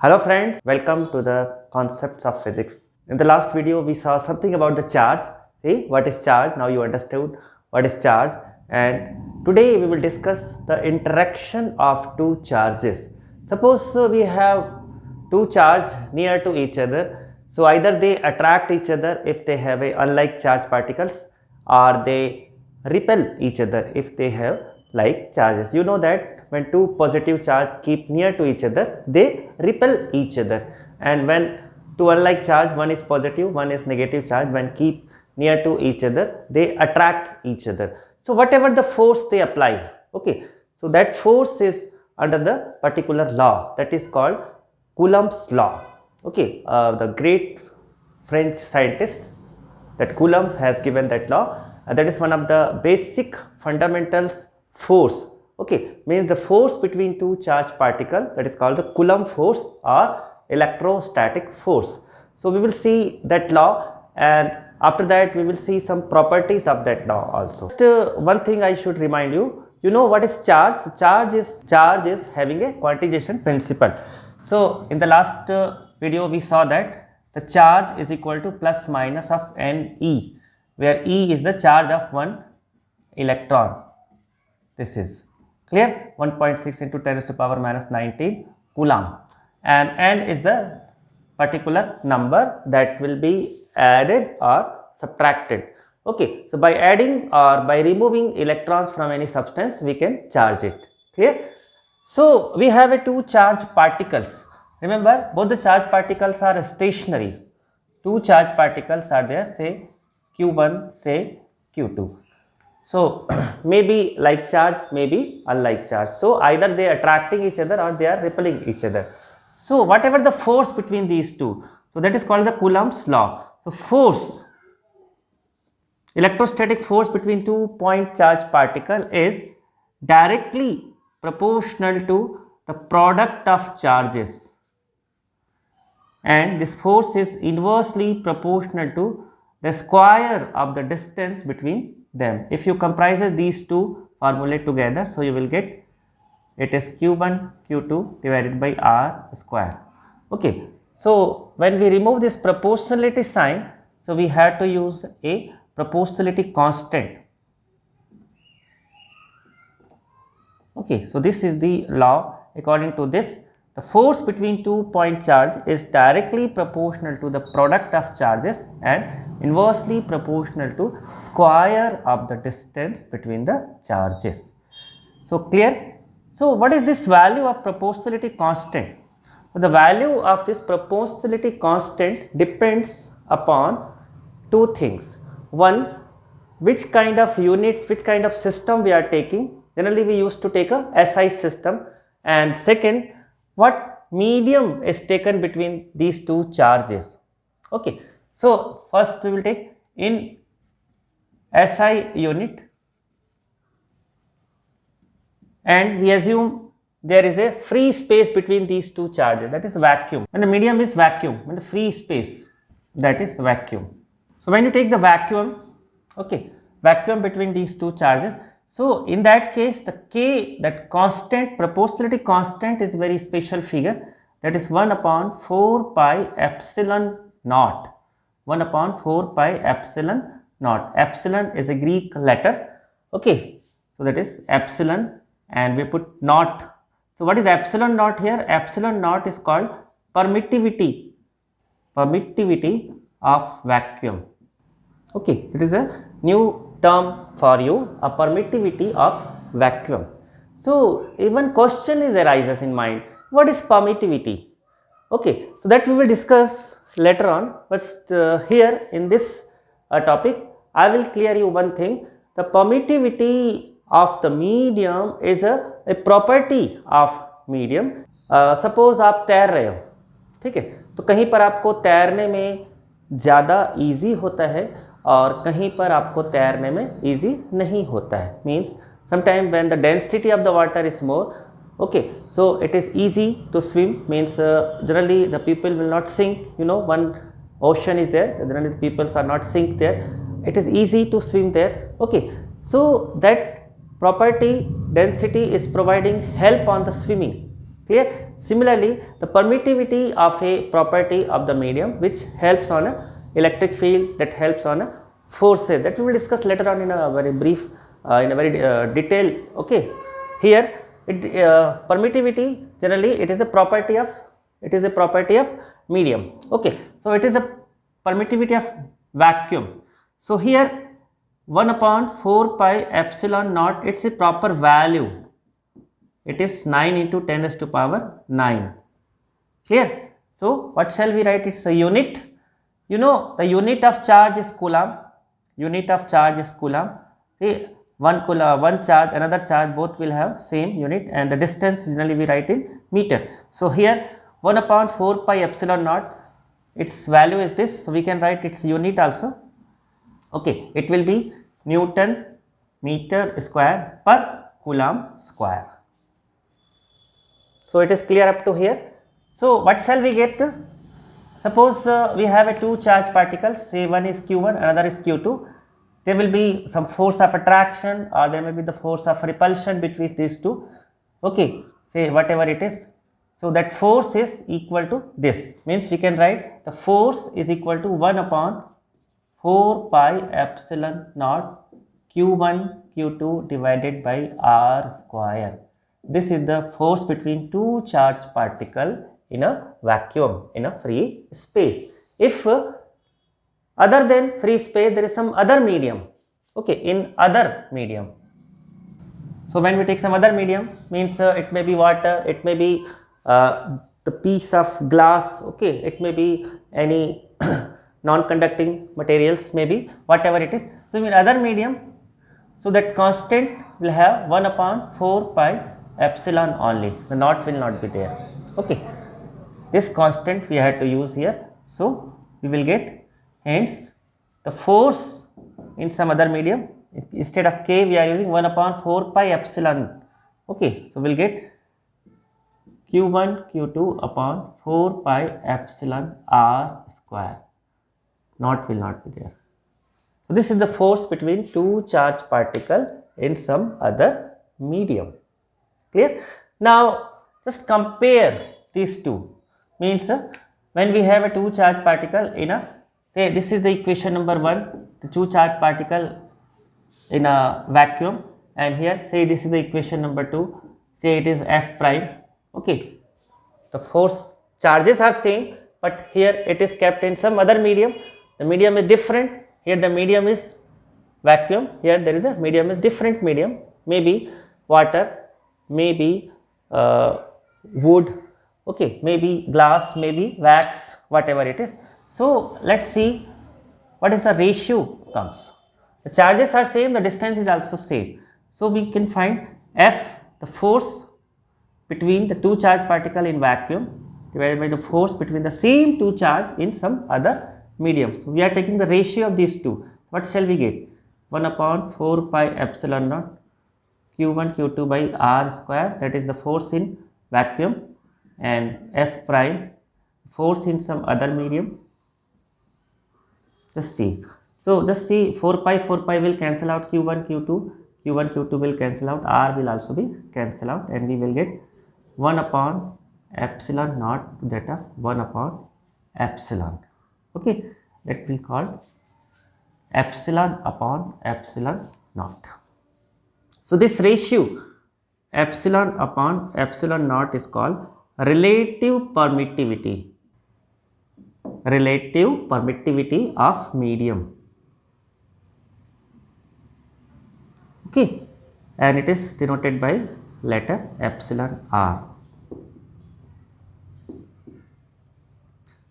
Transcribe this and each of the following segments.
Hello friends, welcome to the concepts of physics. In the last video we saw something about the charge. See what is charge? Now you understood what is charge, and today we will discuss the interaction of two charges. Suppose we have two charges near to each other, so either they attract each other if they have a unlike charge particles, or they repel each other if they have like charges. You know that when two positive charge keep near to each other, they repel each other, and when two unlike charge, one is positive, one is negative charge, when keep near to each other, they attract each other. So whatever the force they apply, okay, so that force is under the particular law that is called Coulomb's law. Okay, the great French scientist, that Coulomb has given that law. That is one of the basic fundamentals force. Okay, means the force between two charged particles, that is called the Coulomb force or electrostatic force. So we will see that law, and after that we will see some properties of that law also. Just one thing I should remind you, you know what is charge? Charge is having a quantization principle. So in the last video we saw that the charge is equal to plus minus of Ne, where E is the charge of one electron. This is clear, 1.6 into 10 raised to power minus 19 Coulomb, and N is the particular number that will be added or subtracted. Okay, so by adding or by removing electrons from any substance, we can charge it. Clear? So we have a two charge particles. Remember, both the charge particles are stationary. Two charge particles are there, say Q1, say Q2. So maybe like charge, maybe unlike charge. So either they are attracting each other or they are repelling each other. So whatever the force between these two, so that is called the Coulomb's law. So force, electrostatic force between two point charge particle is directly proportional to the product of charges, and this force is inversely proportional to the square of the distance between them. If you comprise these two formulae together, so you will get it is Q1 Q2 divided by R square. Okay, so when we remove this proportionality sign, so we have to use a proportionality constant. Okay, so this is the law. According to this, the force between two point charge is directly proportional to the product of charges and inversely proportional to square of the distance between the charges. So clear? So what is this value of proportionality constant? So the value of this proportionality constant depends upon two things. One, which kind of units, which kind of system we are taking. Generally we used to take a SI system. And second, what medium is taken between these two charges. Okay, so first we will take in SI unit, and we assume there is a free space between these two charges, that is vacuum, and the medium is vacuum, and the free space, that is vacuum. So when you take the vacuum, okay, vacuum between these two charges, so in that case the K, that constant, proportionality constant, is very special figure, that is 1 upon 4 pi epsilon naught. 1 upon 4 pi epsilon naught. Epsilon is a Greek letter. Okay, so that is epsilon, and we put naught. So what is epsilon naught here? Epsilon naught is called permittivity of vacuum. Okay, it is a new term for you, a permittivity of vacuum. So even question is arises in mind, what is permittivity? Okay, so that we will discuss later on, but here in this topic I will clear you one thing. The permittivity of the medium is a property of medium. Suppose आप तैर रहे हो, ठीक है, तो कहीं पर आपको तैरने में ज़्यादा ईजी होता है और कहीं पर आपको तैरने में ईजी नहीं होता है. Means sometime when the density of the water is more, okay, so it is easy to swim, means generally the people will not sink, you know, one ocean is there, generally the people are not sink there, it is easy to swim there. Okay, so that property, density, is providing help on the swimming. Clear? Similarly, the permittivity of a property of the medium which helps on a electric field, that helps on a forces, that we will discuss later on in a very brief, in a very detail. Okay, here permittivity generally it is a property of medium. Okay, so it is a permittivity of vacuum. So here 1 upon 4 pi epsilon naught, it's a proper value. It is 9 into 10 raised to power 9. Clear? So what shall we write? It's a unit. You know the unit of charge is coulomb. Unit of charge is coulomb. See, one charge, another charge, both will have same unit, and the distance generally we write in meter. So here 1 upon 4 pi epsilon naught, its value is this. So we can write its unit also. Okay, it will be Newton meter square per coulomb square. So it is clear up to here. So what shall we get? Suppose we have a two charge particles, say one is q1, another is q2. There will be some force of attraction, or there may be the force of repulsion between these two. Okay, say whatever it is. So that force is equal to this. Means we can write the force is equal to 1 upon 4 pi epsilon naught q1 q2 divided by r square. This is the force between two charged particle in a vacuum, in a free space. If other than free space, there is some other medium. Okay, in other medium. So when we take some other medium, means it may be water, it may be the piece of glass. Okay, it may be any non-conducting materials, maybe whatever it is. So in other medium, so that constant will have 1 upon 4 pi epsilon only. The naught will not be there. Okay, this constant we had to use here. So we will get, hence the force in some other medium, instead of k we are using 1 upon 4 pi epsilon. Okay, so we will get q1 q2 upon 4 pi epsilon r square. Naught will not be there. So this is the force between two charged particle in some other medium. Clear? Now just compare these two. Means when we have a two charged particle in a, say this is the equation number 1, the two charged particle in a vacuum, and here say this is the equation number 2, say it is f prime. Okay, the force charges are same, but here it is kept in some other medium. The medium is different. Here the medium is vacuum, here there is a medium is different medium, maybe water, maybe wood, okay, maybe glass, maybe wax, whatever it is. So let's see what is the ratio comes. The charges are same, the distance is also same. So we can find F, the force between the two charged particle in vacuum, divided by the force between the same two charge in some other medium. So we are taking the ratio of these two. What shall we get? 1 upon 4 pi epsilon naught q1 q2 by r square, that is the force in vacuum, and f prime, force in some other medium. Just see. So just see, 4 pi will cancel out, q1 q2 will cancel out, r will also be cancel out, and we will get 1 upon epsilon naught to that of 1 upon epsilon. Okay, that will call epsilon upon epsilon naught. So this ratio epsilon upon epsilon naught is called relative permittivity of medium. Okay, and it is denoted by letter epsilon r.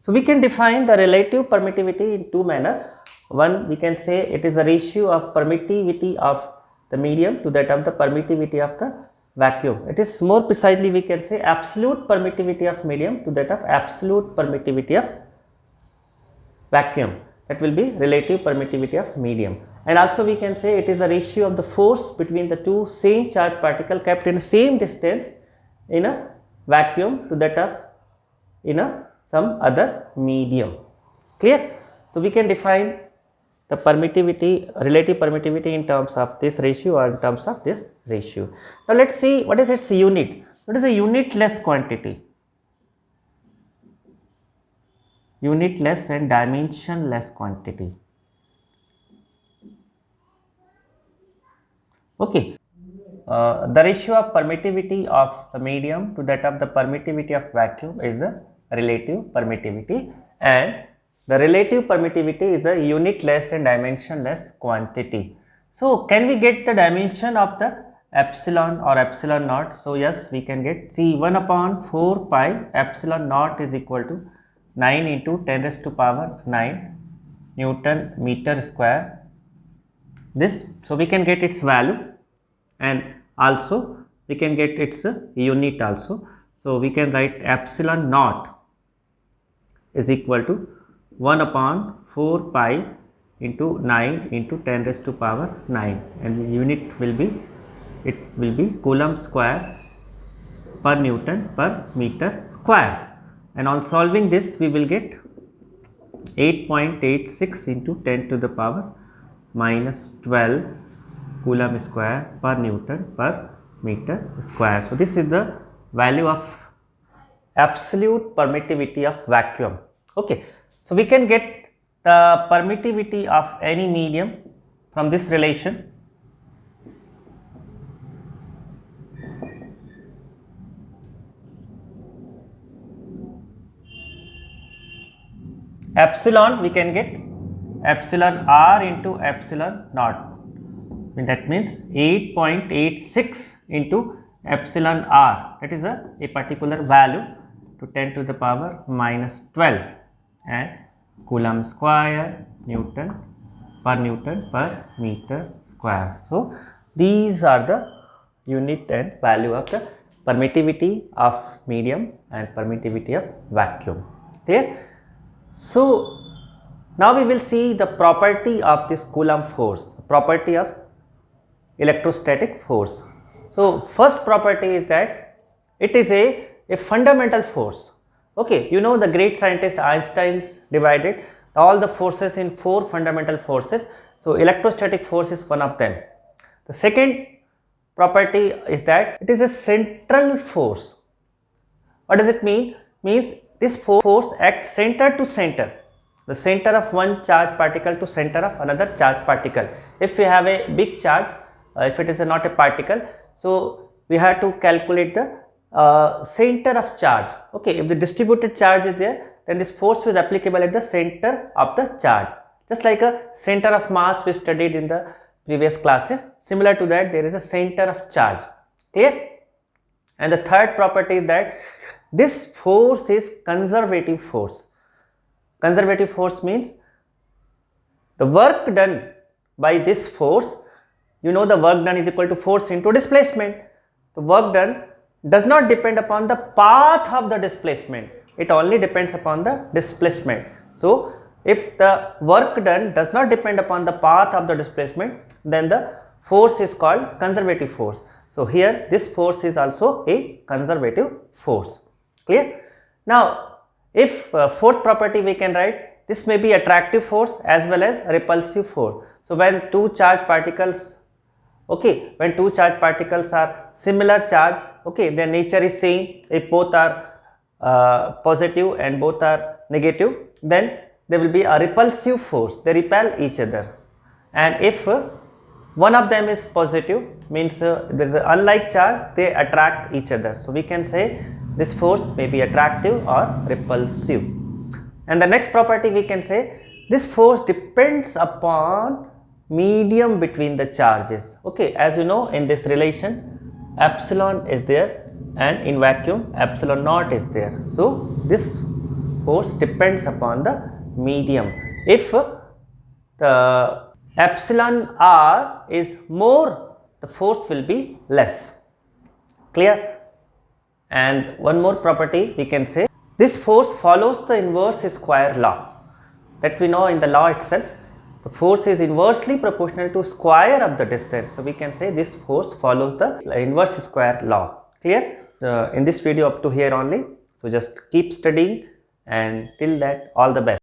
So we can define the relative permittivity in two manner. One, we can say it is the ratio of permittivity of the medium to that of the permittivity of the vacuum. It is more precisely we can say absolute permittivity of medium to that of absolute permittivity of vacuum. That will be relative permittivity of medium. And also we can say it is the ratio of the force between the two same charged particle kept in the same distance in a vacuum to that of in a some other medium. Clear? So we can define the permittivity, relative permittivity in terms of this ratio or in terms of this ratio. Now let's see what is its unit. It is a unitless quantity. Unitless and dimensionless quantity. Okay. The ratio of permittivity of the medium to that of the permittivity of vacuum is the relative permittivity, and the relative permittivity is the unitless and dimensionless quantity. So, can we get the dimension of the epsilon or epsilon naught? So, yes, we can get, see, 1 upon 4 pi epsilon naught is equal to 9 into 10 raised to power 9 Newton meter square. This, so we can get its value, and also we can get its unit also. So, we can write epsilon naught is equal to 1 upon 4 pi into 9 into 10 raised to power 9, and the unit will be, it will be Coulomb square per Newton per meter square. And on solving this, we will get 8.86 into 10 to the power minus 12 Coulomb square per Newton per meter square. So, this is the value of absolute permittivity of vacuum. Okay. So, we can get the permittivity of any medium from this relation. Epsilon, we can get epsilon r into epsilon naught. That means 8.86 into epsilon r, that is a particular value, to 10 to the power minus 12, and Coulomb square Newton per meter square. So, these are the unit and value of the permittivity of medium and permittivity of vacuum. Clear? So, now we will see the property of this Coulomb force, property of electrostatic force. So, first property is that it is a fundamental force. Okay, you know, the great scientist Einstein divided all the forces in 4 fundamental forces. So, electrostatic force is one of them. The second property is that it is a central force. What does it mean? Means this force acts center to center, the center of one charged particle to center of another charged particle. If we have a big charge, if it is not a particle, so we have to calculate the center of charge. Okay, if the distributed charge is there, then this force is applicable at the center of the charge, just like a center of mass we studied in the previous classes. Similar to that, there is a center of charge. Clear? And the third property is that this force is conservative force. Conservative force means the work done by this force, you know, the work done is equal to force into displacement. The work done does not depend upon the path of the displacement, it only depends upon the displacement. So, if the work done does not depend upon the path of the displacement, then the force is called conservative force. So, here this force is also a conservative force. Clear? Now, if fourth property we can write, this may be attractive force as well as repulsive force. So, when two charged particles, okay, when two charged particles are similar charge, okay, their nature is same, if both are positive and both are negative, then there will be a repulsive force, they repel each other. And if one of them is positive, means there is an unlike charge, they attract each other. So, we can say this force may be attractive or repulsive. And the next property we can say, this force depends upon medium between the charges. Okay, as you know, in this relation epsilon is there and in vacuum epsilon naught is there. So, this force depends upon the medium. If the epsilon r is more, the force will be less. Clear? And one more property we can say, this force follows the inverse square law, that we know in the law itself. The force is inversely proportional to square of the distance. So, we can say this force follows the inverse square law. Clear? In this video up to here only. So, just keep studying, and till that, all the best.